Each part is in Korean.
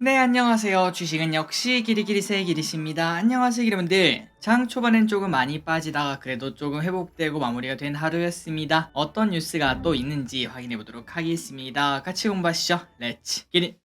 네, 안녕하세요. 주식은 역시 기리기리세 기리씨입니다. 안녕하세요, 여러분들. 장 초반엔 조금 많이 빠지다가 그래도 조금 회복되고 마무리가 된 하루였습니다. 어떤 뉴스가 또 있는지 확인해 보도록 하겠습니다. 같이 공부하시죠. 렛츠 기릿!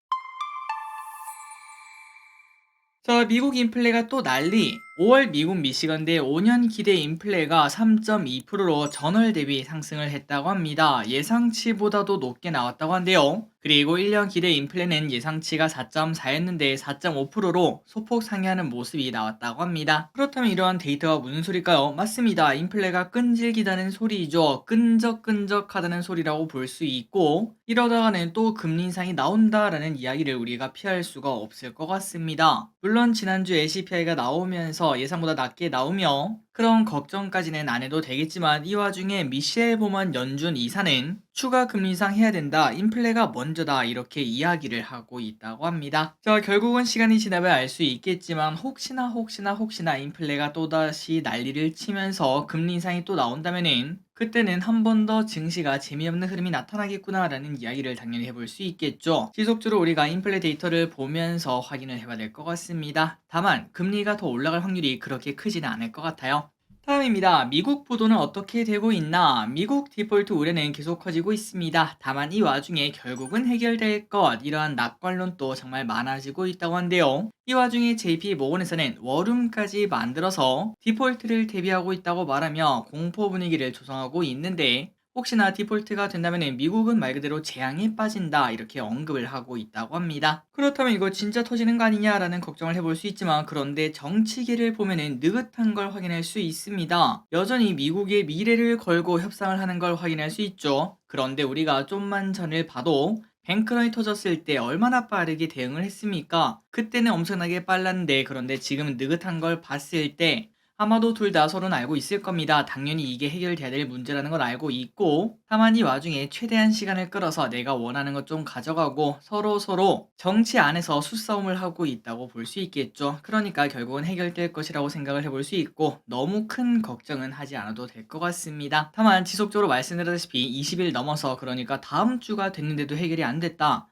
자, 미국 인플레가 또 난리. 5월 미국 미시건대 5년 기대 인플레가 3.2%로 전월 대비 상승을 했다고 합니다. 예상치보다도 높게 나왔다고 한데요. 그리고 1년 기대 인플레는 예상치가 4.4였는데 4.5%로 소폭 상회하는 모습이 나왔다고 합니다. 그렇다면 이러한 데이터가 무슨 소리일까요? 맞습니다. 인플레가 끈질기다는 소리이죠. 끈적끈적하다는 소리라고 볼 수 있고, 이러다가는 또 금리 인상이 나온다라는 이야기를 우리가 피할 수가 없을 것 같습니다. 물론 지난주 CPI가 나오면서 예상보다 낮게 나오며 그런 걱정까지는 안 해도 되겠지만, 이 와중에 미셸 보먼 연준 이사는 추가 금리 인상 해야 된다, 인플레가 먼저다, 이렇게 이야기를 하고 있다고 합니다. 자, 결국은 시간이 지나면 알 수 있겠지만 혹시나 인플레가 또다시 난리를 치면서 금리 인상이 또 나온다면은 그때는 한 번 더 증시가 재미없는 흐름이 나타나겠구나라는 이야기를 당연히 해볼 수 있겠죠. 지속적으로 우리가 인플레 데이터를 보면서 확인을 해봐야 될 것 같습니다. 다만 금리가 더 올라갈 확률이 그렇게 크지는 않을 것 같아요. 다음입니다. 미국 보도는 어떻게 되고 있나? 미국 디폴트 우려는 계속 커지고 있습니다. 다만 이 와중에 결국은 해결될 것, 이러한 낙관론도 정말 많아지고 있다고 한데요. 이 와중에 JP 모건에서는 워룸까지 만들어서 디폴트를 대비하고 있다고 말하며 공포 분위기를 조성하고 있는데, 혹시나 디폴트가 된다면 미국은 말 그대로 재앙에 빠진다, 이렇게 언급을 하고 있다고 합니다. 그렇다면 이거 진짜 터지는 거 아니냐라는 걱정을 해볼 수 있지만, 그런데 정치계를 보면은 느긋한 걸 확인할 수 있습니다. 여전히 미국의 미래를 걸고 협상을 하는 걸 확인할 수 있죠. 그런데 우리가 좀만 전을 봐도 뱅크런이 터졌을 때 얼마나 빠르게 대응을 했습니까? 그때는 엄청나게 빨랐는데, 그런데 지금 느긋한 걸 봤을 때 아마도 둘 다 서로는 알고 있을 겁니다. 당연히 이게 해결돼야 될 문제라는 걸 알고 있고, 다만 이 와중에 최대한 시간을 끌어서 내가 원하는 것 좀 가져가고 서로 정치 안에서 수싸움을 하고 있다고 볼 수 있겠죠. 그러니까 결국은 해결될 것이라고 생각을 해볼 수 있고, 너무 큰 걱정은 하지 않아도 될 것 같습니다. 다만 지속적으로 말씀드렸다시피 20일 넘어서, 그러니까 다음 주가 됐는데도 해결이 안 됐다,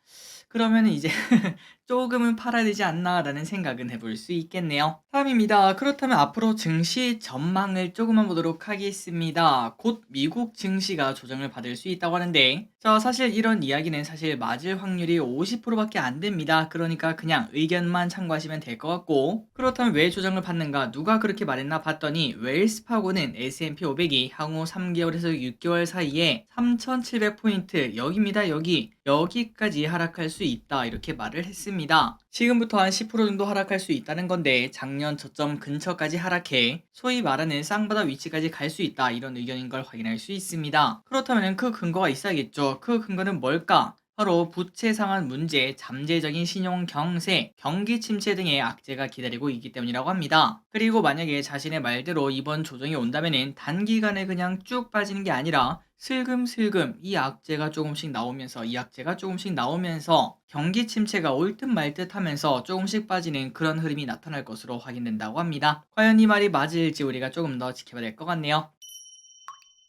그러면은 이제 조금은 팔아야 되지 않나라는 생각은 해볼 수 있겠네요. 다음입니다. 그렇다면 앞으로 증시 전망을 조금만 보도록 하겠습니다. 곧 미국 증시가 조정을 받을 수 있다고 하는데, 자, 사실 이런 이야기는 사실 맞을 확률이 50%밖에 안 됩니다. 그러니까 그냥 의견만 참고하시면 될 것 같고, 그렇다면 왜 조정을 받는가, 누가 그렇게 말했나 봤더니 웰스파고는 S&P 500이 향후 3개월에서 6개월 사이에 3,700포인트, 여기입니다, 여기까지 하락할 수 있다, 이렇게 말을 했습니다. 지금부터 한 10% 정도 하락할 수 있다는 건데, 작년 저점 근처까지 하락해 소위 말하는 쌍바다 위치까지 갈 수 있다, 이런 의견인 걸 확인할 수 있습니다. 그렇다면 그 근거가 있어야겠죠. 그 근거는 뭘까? 바로 부채 상환 문제, 잠재적인 신용 경세, 경기 침체 등의 악재가 기다리고 있기 때문이라고 합니다. 그리고 만약에 자신의 말대로 이번 조정이 온다면은 단기간에 그냥 쭉 빠지는 게 아니라 슬금슬금 이 악재가 조금씩 나오면서 경기 침체가 올 듯 말 듯 하면서 조금씩 빠지는 그런 흐름이 나타날 것으로 확인된다고 합니다. 과연 이 말이 맞을지 우리가 조금 더 지켜봐야 될 것 같네요.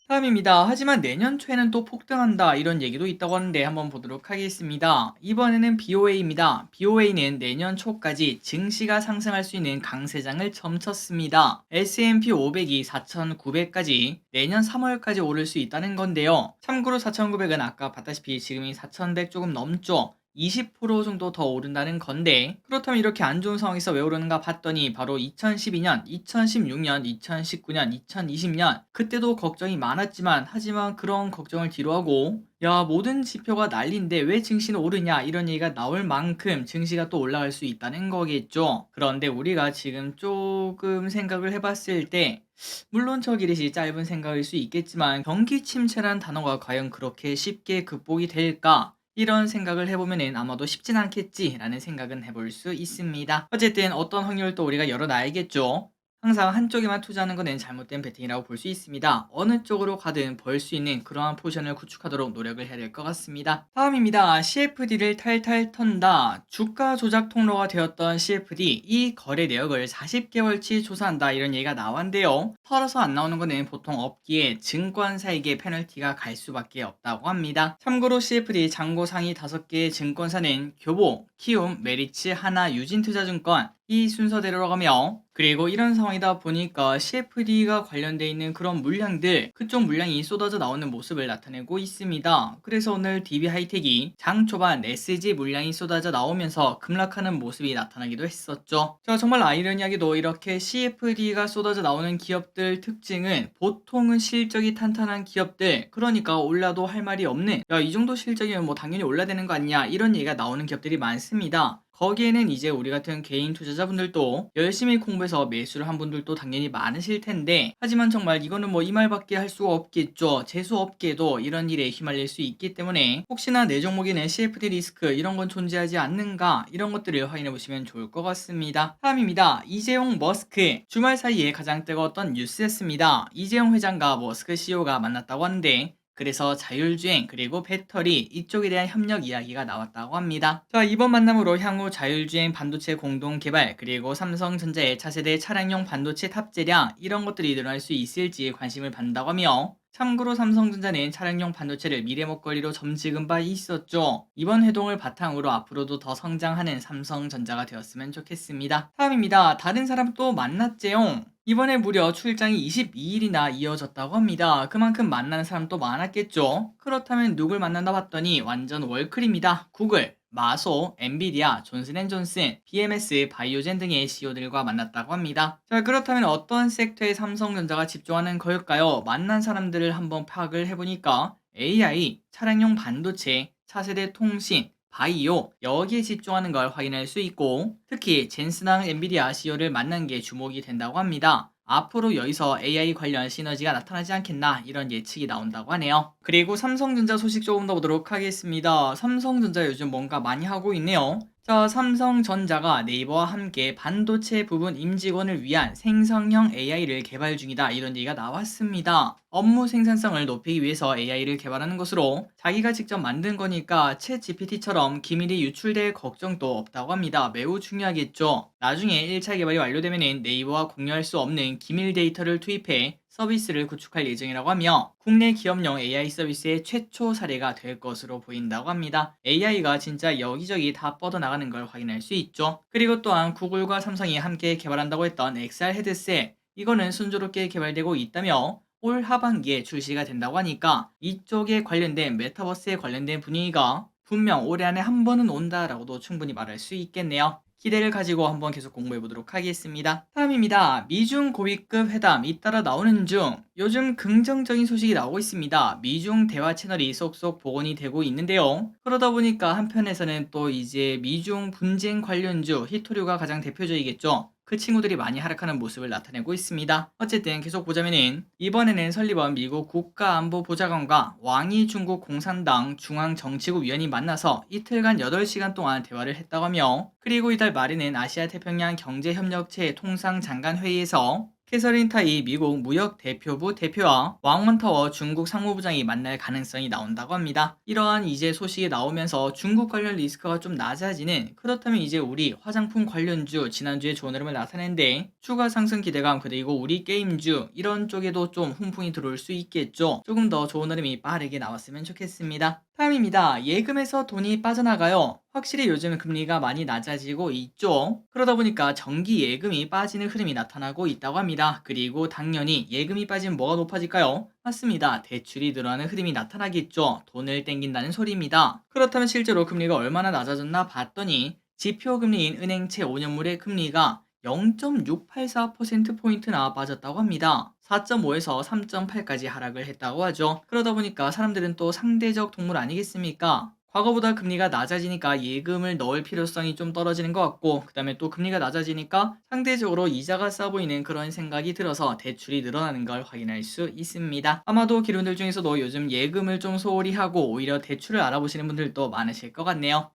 다음입니다. 하지만 내년 초에는 또 폭등한다, 이런 얘기도 있다고 하는데 한번 보도록 하겠습니다. 이번에는 BOA입니다. BOA는 내년 초까지 증시가 상승할 수 있는 강세장을 점쳤습니다. S&P 500이 4,900까지 내년 3월까지 오를 수 있다는 건데요. 참고로 4,900은 아까 봤다시피 지금이 4,100 조금 넘죠. 20% 정도 더 오른다는 건데, 그렇다면 이렇게 안 좋은 상황에서 왜 오르는가 봤더니 바로 2012년, 2016년, 2019년, 2020년 그때도 걱정이 많았지만, 하지만 그런 걱정을 뒤로하고 야, 모든 지표가 난리인데 왜 증시는 오르냐, 이런 얘기가 나올 만큼 증시가 또 올라갈 수 있다는 거겠죠. 그런데 우리가 지금 조금 생각을 해봤을 때, 물론 저 기릿이 짧은 생각일 수 있겠지만 경기 침체란 단어가 과연 그렇게 쉽게 극복이 될까, 이런 생각을 해보면은 아마도 쉽진 않겠지라는 생각은 해볼 수 있습니다. 어쨌든 어떤 확률도 우리가 열어놔야겠죠. 항상 한쪽에만 투자하는 것은 잘못된 베팅이라고 볼 수 있습니다. 어느 쪽으로 가든 벌 수 있는 그러한 포션을 구축하도록 노력을 해야 될 것 같습니다. 다음입니다. CFD를 탈탈 턴다. 주가 조작 통로가 되었던 CFD, 이 거래 내역을 40개월치 조사한다, 이런 얘기가 나왔는데요. 털어서 안 나오는 것은 보통 없기에 증권사에게 페널티가 갈 수밖에 없다고 합니다. 참고로 CFD 잔고 상위 5개의 증권사는 교보, 키움, 메리츠, 하나, 유진투자증권 이 순서대로 가며 그리고 이런 상황이다 보니까 CFD가 관련돼 있는 그런 물량들 그쪽 물량이 쏟아져 나오는 모습을 나타내고 있습니다. 그래서 오늘 DB하이텍이 장 초반 SG 물량이 쏟아져 나오면서 급락하는 모습이 나타나기도 했었죠. 자, 정말 아이러니하게도 이렇게 CFD가 쏟아져 나오는 기업들 특징은 보통은 실적이 탄탄한 기업들, 그러니까 올라도 할 말이 없는, 야, 이 정도 실적이면 뭐 당연히 올라야 되는 거 아니냐, 이런 얘기가 나오는 기업들이 많습니다. 거기에는 이제 우리 같은 개인 투자자분들도 열심히 공부해서 매수를 한 분들도 당연히 많으실 텐데, 하지만 정말 이거는 뭐 이 말밖에 할 수가 없겠죠. 재수없게도 이런 일에 휘말릴 수 있기 때문에 혹시나 내 종목에는 CFD 리스크 이런 건 존재하지 않는가, 이런 것들을 확인해 보시면 좋을 것 같습니다. 다음입니다. 이재용 머스크, 주말 사이에 가장 뜨거웠던 뉴스였습니다. 이재용 회장과 머스크 CEO가 만났다고 하는데, 그래서 자율주행 그리고 배터리 이쪽에 대한 협력 이야기가 나왔다고 합니다. 자, 이번 만남으로 향후 자율주행 반도체 공동 개발 그리고 삼성전자의 차세대 차량용 반도체 탑재량 이런 것들이 늘어날 수 있을지 관심을 받는다고 하며, 참고로 삼성전자는 차량용 반도체를 미래 먹거리로 점찍은 바 있었죠. 이번 회동을 바탕으로 앞으로도 더 성장하는 삼성전자가 되었으면 좋겠습니다. 다음입니다. 다른 사람 또 만났제용. 이번에 무려 출장이 22일이나 이어졌다고 합니다. 그만큼 만나는 사람도 많았겠죠. 그렇다면 누굴 만난다 봤더니 완전 월클입니다. 구글, 마소, 엔비디아, 존슨앤존슨, BMS, 바이오젠 등의 CEO들과 만났다고 합니다. 자, 그렇다면 어떤 섹터에 삼성전자가 집중하는 걸까요? 만난 사람들을 한번 파악을 해보니까 AI, 차량용 반도체, 차세대 통신, 바이오 여기에 집중하는 걸 확인할 수 있고, 특히 젠슨랑 엔비디아 CEO를 만난 게 주목이 된다고 합니다. 앞으로 여기서 AI 관련 시너지가 나타나지 않겠나, 이런 예측이 나온다고 하네요. 그리고 삼성전자 소식 조금 더 보도록 하겠습니다. 삼성전자 요즘 뭔가 많이 하고 있네요. 자, 삼성전자가 네이버와 함께 반도체 부분 임직원을 위한 생성형 AI를 개발 중이다, 이런 얘기가 나왔습니다. 업무 생산성을 높이기 위해서 AI를 개발하는 것으로 자기가 직접 만든 거니까 챗 GPT처럼 기밀이 유출될 걱정도 없다고 합니다. 매우 중요하겠죠. 나중에 1차 개발이 완료되면 네이버와 공유할 수 없는 기밀 데이터를 투입해 서비스를 구축할 예정이라고 하며, 국내 기업용 AI 서비스의 최초 사례가 될 것으로 보인다고 합니다. AI가 진짜 여기저기 다 뻗어나가는 걸 확인할 수 있죠. 그리고 또한 구글과 삼성이 함께 개발한다고 했던 XR 헤드셋, 이거는 순조롭게 개발되고 있다며 올 하반기에 출시가 된다고 하니까 이쪽에 관련된 메타버스에 관련된 분위기가 분명 올해 안에 한 번은 온다라고도 충분히 말할 수 있겠네요. 기대를 가지고 한번 계속 공부해 보도록 하겠습니다. 다음입니다. 미중 고위급 회담 잇따라 나오는 중. 요즘 긍정적인 소식이 나오고 있습니다. 미중 대화 채널이 쏙쏙 복원이 되고 있는데요. 그러다 보니까 한편에서는 또 이제 미중 분쟁 관련주 히토류가 가장 대표적이겠죠. 그 친구들이 많이 하락하는 모습을 나타내고 있습니다. 어쨌든 계속 보자면은, 이번에는 설리번 미국 국가안보보좌관과 왕이 중국 공산당 중앙정치국 위원이 만나서 이틀간 8시간 동안 대화를 했다고 하며, 그리고 이달 말에는 아시아 태평양 경제협력체 통상장관 회의에서 캐서린 타이 미국 무역대표부 대표와 왕원타워 중국 상무부장이 만날 가능성이 나온다고 합니다. 이러한 이제 소식이 나오면서 중국 관련 리스크가 좀 낮아지는, 그렇다면 이제 우리 화장품 관련주 지난주에 좋은 흐름을 나타냈는데 추가 상승 기대감, 그리고 우리 게임주 이런 쪽에도 좀 훈풍이 들어올 수 있겠죠. 조금 더 좋은 흐름이 빠르게 나왔으면 좋겠습니다. 다음입니다. 예금에서 돈이 빠져나가요. 확실히 요즘 금리가 많이 낮아지고 있죠. 그러다 보니까 정기 예금이 빠지는 흐름이 나타나고 있다고 합니다. 그리고 당연히 예금이 빠지면 뭐가 높아질까요? 맞습니다. 대출이 늘어나는 흐름이 나타나겠죠. 돈을 땡긴다는 소리입니다. 그렇다면 실제로 금리가 얼마나 낮아졌나 봤더니 지표금리인 은행채 5년물의 금리가 0.684%포인트나 빠졌다고 합니다. 4.5에서 3.8까지 하락을 했다고 하죠. 그러다 보니까 사람들은 또 상대적 동물 아니겠습니까? 과거보다 금리가 낮아지니까 예금을 넣을 필요성이 좀 떨어지는 것 같고, 그 다음에 또 금리가 낮아지니까 상대적으로 이자가 싸 보이는 그런 생각이 들어서 대출이 늘어나는 걸 확인할 수 있습니다. 아마도 기론들 중에서도 요즘 예금을 좀 소홀히 하고 오히려 대출을 알아보시는 분들도 많으실 것 같네요.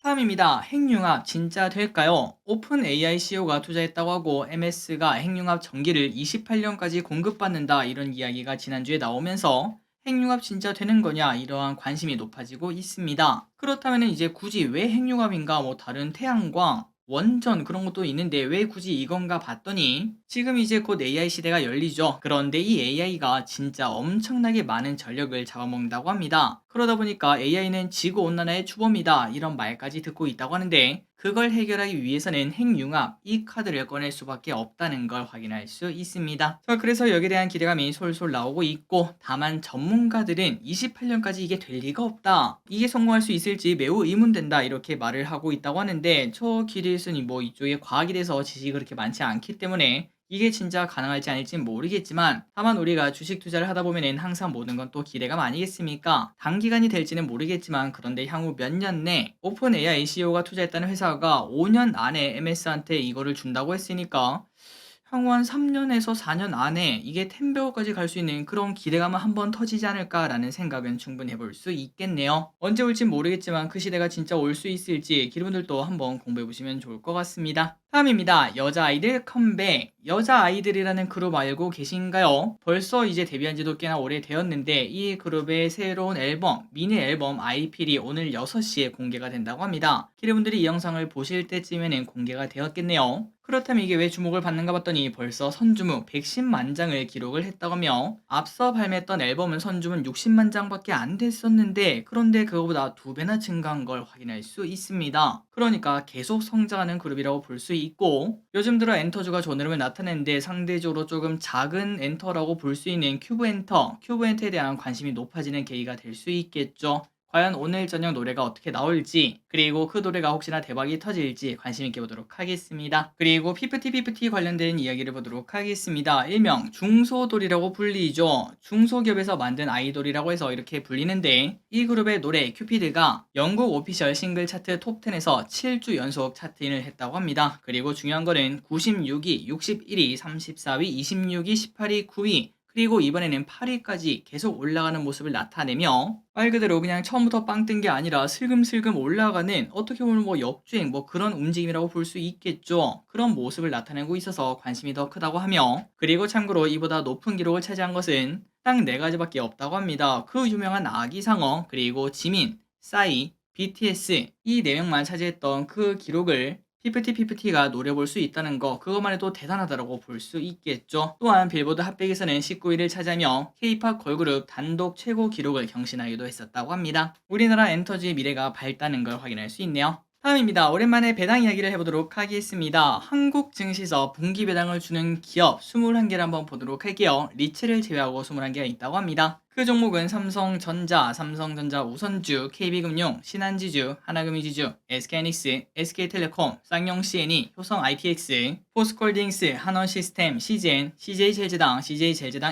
다음입니다. 핵융합 진짜 될까요? 오픈 AI CEO가 투자했다고 하고 MS가 핵융합 전기를 28년까지 공급받는다, 이런 이야기가 지난주에 나오면서 핵융합 진짜 되는 거냐, 이러한 관심이 높아지고 있습니다. 그렇다면 이제 굳이 왜 핵융합인가, 뭐 다른 태양광, 원전 그런 것도 있는데 왜 굳이 이건가 봤더니 지금 이제 곧 AI 시대가 열리죠. 그런데 이 AI가 진짜 엄청나게 많은 전력을 잡아먹는다고 합니다. 그러다 보니까 AI는 지구 온난화의 주범이다 이런 말까지 듣고 있다고 하는데 그걸 해결하기 위해서는 핵융합 이 카드를 꺼낼 수밖에 없다는 걸 확인할 수 있습니다. 자, 그래서 여기에 대한 기대감이 솔솔 나오고 있고 다만 전문가들은 28년까지 이게 될 리가 없다. 이게 성공할 수 있을지 매우 의문된다 이렇게 말을 하고 있다고 하는데 저 길이에서는 뭐 이쪽에 과학에 대해서 지식이 그렇게 많지 않기 때문에 이게 진짜 가능할지 아닐지는 모르겠지만 다만 우리가 주식 투자를 하다 보면은 항상 모든 건 또 기대감 아니겠습니까? 단기간이 될지는 모르겠지만 그런데 향후 몇 년 내 오픈 AI CEO가 투자했다는 회사가 5년 안에 MS한테 이거를 준다고 했으니까 향후 한 3년에서 4년 안에 이게 10배어까지 갈 수 있는 그런 기대감은 한번 터지지 않을까라는 생각은 충분히 해볼 수 있겠네요. 언제 올진 모르겠지만 그 시대가 진짜 올 수 있을지 여러분들도 한번 공부해보시면 좋을 것 같습니다. 다음입니다. 여자아이들 컴백. 여자아이들이라는 그룹 알고 계신가요? 벌써 이제 데뷔한 지도 꽤나 오래되었는데 이 그룹의 새로운 앨범, 미니 앨범 아이필이 오늘 6시에 공개가 된다고 합니다. 여러분들이 이 영상을 보실 때쯤에는 공개가 되었겠네요. 그렇다면 이게 왜 주목을 받는가 봤더니 벌써 선주문 110만 장을 기록을 했다고 하며 앞서 발매했던 앨범은 선주문 60만 장밖에 안 됐었는데 그런데 그거보다 2배나 증가한 걸 확인할 수 있습니다. 그러니까 계속 성장하는 그룹이라고 볼 수 있고 요즘 들어 엔터주가 좋은 흐름을 나타내는데 상대적으로 조금 작은 엔터라고 볼 수 있는 큐브엔터에 대한 관심이 높아지는 계기가 될 수 있겠죠. 과연 오늘 저녁 노래가 어떻게 나올지 그리고 그 노래가 혹시나 대박이 터질지 관심 있게 보도록 하겠습니다. 그리고 피프티 관련된 이야기를 보도록 하겠습니다. 일명 중소돌이라고 불리죠. 중소기업에서 만든 아이돌이라고 해서 이렇게 불리는데 이 그룹의 노래 큐피드가 영국 오피셜 싱글 차트 톱10에서 7주 연속 차트인을 했다고 합니다. 그리고 중요한 거는 96위, 61위, 34위, 26위, 18위, 9위 그리고 이번에는 8위까지 계속 올라가는 모습을 나타내며 말 그대로 그냥 처음부터 빵 뜬 게 아니라 슬금슬금 올라가는 어떻게 보면 뭐 역주행 뭐 그런 움직임이라고 볼 수 있겠죠. 그런 모습을 나타내고 있어서 관심이 더 크다고 하며 그리고 참고로 이보다 높은 기록을 차지한 것은 딱 4가지밖에 없다고 합니다. 그 유명한 아기상어 그리고 지민, 싸이, BTS 이 4명만 차지했던 그 기록을 피프티가 노려볼 수 있다는 거 그것만 해도 대단하다고 볼 수 있겠죠. 또한 빌보드 핫백에서는 19위를 차지하며 K-팝 걸그룹 단독 최고 기록을 경신하기도 했었다고 합니다. 우리나라 엔터지의 미래가 밝다는 걸 확인할 수 있네요. 다음입니다. 오랜만에 배당 이야기를 해보도록 하겠습니다. 한국 증시에서 분기 배당을 주는 기업 21개를 한번 보도록 할게요. 리츠를 제외하고 21개가 있다고 합니다. 그 종목은 삼성전자 우선주, KB금융, 신한지주, 하나금융지주, SK하이닉스, SK텔레콤, 쌍용CNE, 효성ITX, 포스코홀딩스, 한원시스템, CGN, CJ제일제당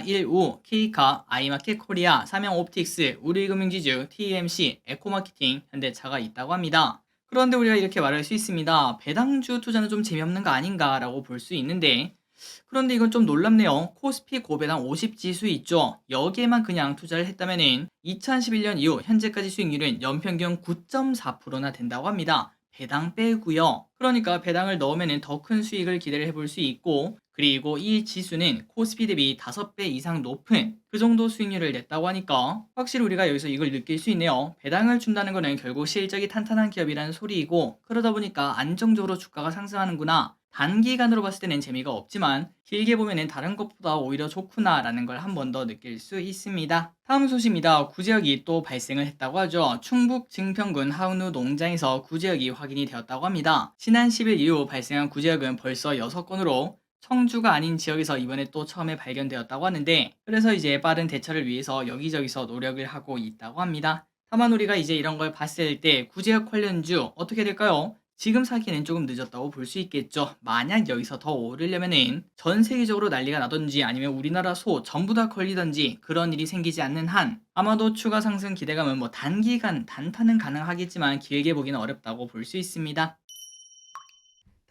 1우, K카, 아이마켓코리아, 삼양옵틱스, 우리금융지주, TMC, 에코마케팅, 현대차가 있다고 합니다. 그런데 우리가 이렇게 말할 수 있습니다. 배당주 투자는 좀 재미없는 거 아닌가 라고 볼 수 있는데 그런데 이건 좀 놀랍네요. 코스피 고배당 50지수 있죠. 여기에만 그냥 투자를 했다면은 2011년 이후 현재까지 수익률은 연평균 9.4%나 된다고 합니다. 배당 빼고요. 그러니까 배당을 넣으면 더 큰 수익을 기대를 해볼 수 있고 그리고 이 지수는 코스피 대비 5배 이상 높은 그 정도 수익률을 냈다고 하니까 확실히 우리가 여기서 이걸 느낄 수 있네요. 배당을 준다는 거는 결국 실적이 탄탄한 기업이라는 소리이고 그러다 보니까 안정적으로 주가가 상승하는구나. 단기간으로 봤을 때는 재미가 없지만 길게 보면은 다른 것보다 오히려 좋구나 라는 걸 한 번 더 느낄 수 있습니다. 다음 소식입니다. 구제역이 또 발생을 했다고 하죠. 충북 증평군 하운우 농장에서 구제역이 확인이 되었다고 합니다. 지난 10일 이후 발생한 구제역은 벌써 6건으로 청주가 아닌 지역에서 이번에 또 처음에 발견되었다고 하는데 그래서 이제 빠른 대처를 위해서 여기저기서 노력을 하고 있다고 합니다. 다만 우리가 이제 이런 걸 봤을 때 구제역 관련주 어떻게 될까요? 지금 사기는 조금 늦었다고 볼 수 있겠죠. 만약 여기서 더 오르려면은 전 세계적으로 난리가 나던지 아니면 우리나라 소 전부 다 걸리던지 그런 일이 생기지 않는 한 아마도 추가 상승 기대감은 뭐 단기간 단타는 가능하겠지만 길게 보기는 어렵다고 볼 수 있습니다.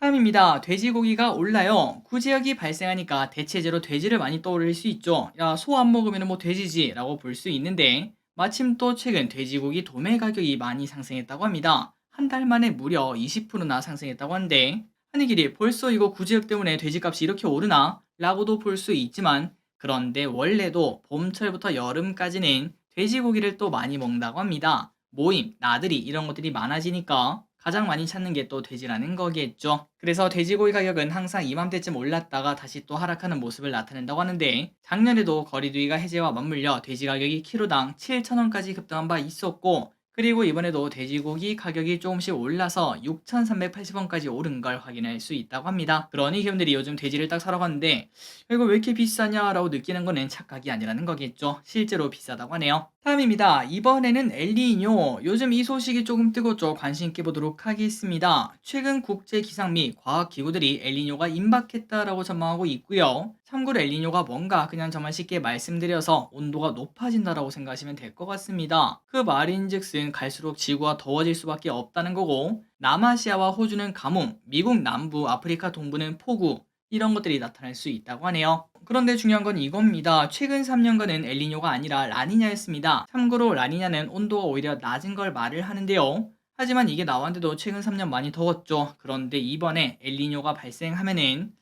다음입니다. 돼지고기가 올라요. 구제역이 발생하니까 대체제로 돼지를 많이 떠올릴 수 있죠. 야, 소 안 먹으면 뭐 돼지지 라고 볼 수 있는데 마침 또 최근 돼지고기 도매 가격이 많이 상승했다고 합니다. 한 달 만에 무려 20%나 상승했다고 하는데 아니 길이 벌써 이거 구제역 때문에 돼지값이 이렇게 오르나? 라고도 볼 수 있지만 그런데 원래도 봄철부터 여름까지는 돼지고기를 또 많이 먹는다고 합니다. 모임, 나들이 이런 것들이 많아지니까 가장 많이 찾는 게 또 돼지라는 거겠죠. 그래서 돼지고기 가격은 항상 이맘때쯤 올랐다가 다시 또 하락하는 모습을 나타낸다고 하는데, 작년에도 거리두기가 해제와 맞물려 돼지 가격이 키로당 7,000원까지 급등한 바 있었고, 그리고 이번에도 돼지고기 가격이 조금씩 올라서 6,380원까지 오른 걸 확인할 수 있다고 합니다. 그러니 기업들이 요즘 돼지를 딱 사러 갔는데 이거 왜 이렇게 비싸냐라고 느끼는 거는 착각이 아니라는 거겠죠. 실제로 비싸다고 하네요. 다음입니다. 이번에는 엘니뇨. 요즘 이 소식이 조금 뜨겁죠. 관심 있게 보도록 하겠습니다. 최근 국제 기상 및 과학 기구들이 엘니뇨가 임박했다라고 전망하고 있고요. 참고로 엘니뇨가 뭔가 그냥 정말 쉽게 말씀드려서 온도가 높아진다라고 생각하시면 될 것 같습니다. 그 말인즉슨 갈수록 지구가 더워질 수밖에 없다는 거고, 남아시아와 호주는 가뭄, 미국 남부, 아프리카 동부는 폭우, 이런 것들이 나타날 수 있다고 하네요. 그런데 중요한 건 이겁니다. 최근 3년간은 엘니뇨가 아니라 라니냐였습니다. 참고로 라니냐는 온도가 오히려 낮은 걸 말을 하는데요. 하지만 이게 나왔는데도 최근 3년 많이 더웠죠. 그런데 이번에 엘니뇨가 발생하면은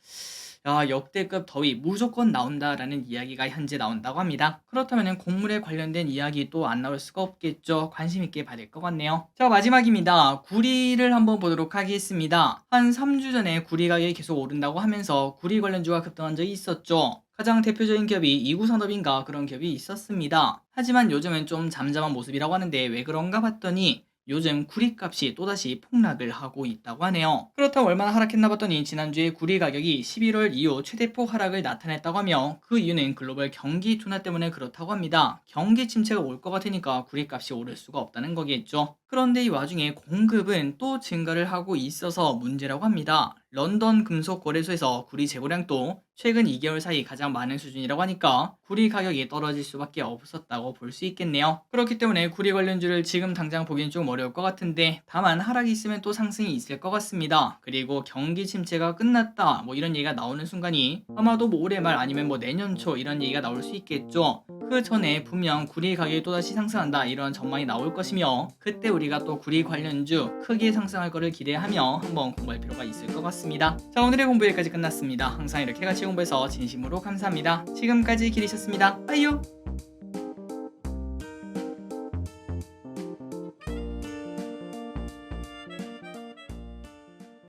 역대급 더위 무조건 나온다라는 이야기가 현재 나온다고 합니다. 그렇다면 곡물에 관련된 이야기 또 안 나올 수가 없겠죠. 관심 있게 봐야 될 것 같네요. 자, 마지막입니다. 구리를 한번 보도록 하겠습니다. 한 3주 전에 구리 가격이 계속 오른다고 하면서 구리 관련주가 급등한 적이 있었죠. 가장 대표적인 기업이 이구산업인가 그런 기업이 있었습니다. 하지만 요즘은 좀 잠잠한 모습이라고 하는데 왜 그런가 봤더니 요즘 구리값이 또다시 폭락을 하고 있다고 하네요. 그렇다고 얼마나 하락했나 봤더니 지난주에 구리 가격이 11월 이후 최대폭 하락을 나타냈다고 하며, 그 이유는 글로벌 경기 둔화 때문에 그렇다고 합니다. 경기 침체가 올 것 같으니까 구리값이 오를 수가 없다는 거겠죠. 그런데 이 와중에 공급은 또 증가를 하고 있어서 문제라고 합니다. 런던 금속 거래소에서 구리 재고량도 최근 2개월 사이 가장 많은 수준이라고 하니까 구리 가격이 떨어질 수밖에 없었다고 볼 수 있겠네요. 그렇기 때문에 구리 관련주를 지금 당장 보기엔 좀 어려울 것 같은데, 다만 하락이 있으면 또 상승이 있을 것 같습니다. 그리고 경기 침체가 끝났다 뭐 이런 얘기가 나오는 순간이 아마도 뭐 올해 말 아니면 뭐 내년 초 이런 얘기가 나올 수 있겠죠. 그 전에 분명 구리 가격이 또다시 상승한다 이런 전망이 나올 것이며, 그때 우리가 또 구리 관련주 크게 상승할 거를 기대하며 한번 공부할 필요가 있을 것 같습니다. 자, 오늘의 공부 여기까지 끝났습니다. 항상 이렇게 같이 공부해서 진심으로 감사합니다. 지금까지 길이셨습니다. 빠이요.